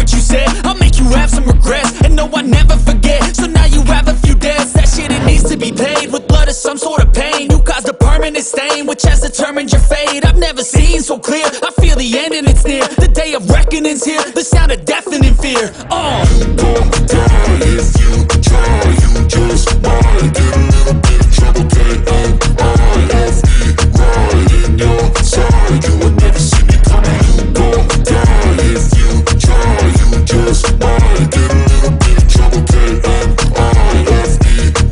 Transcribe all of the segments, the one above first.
what you said. I'll make you have some regrets, and no, I never forget. So now you have a few debts, that shit it needs to be paid with blood or some sort of pain. You caused a permanent stain, which has determined your fate. I've never seen so clear, I feel the end and it's near. The day of reckoning's here, the sound of deafening fear. You gon' die if you try. You just might get a little bit of trouble. K-O-I-F-E, right in your side. You will never see me coming. You gon' die if you try. You just might get a little bit of trouble. K-O-I-F-E,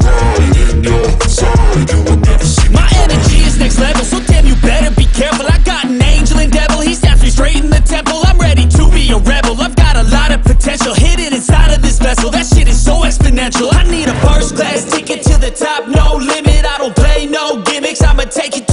right in your side. You will never see me My coming. energy is next level, so damn you better be careful. I got an angel and devil, he snaps me straight in the temple. I'm ready to be a rebel, I've got a lot of potential hidden inside of this vessel. That shit is so exponential. I need a first class ticket to the top, no limit. I don't play no gimmicks, I'ma take it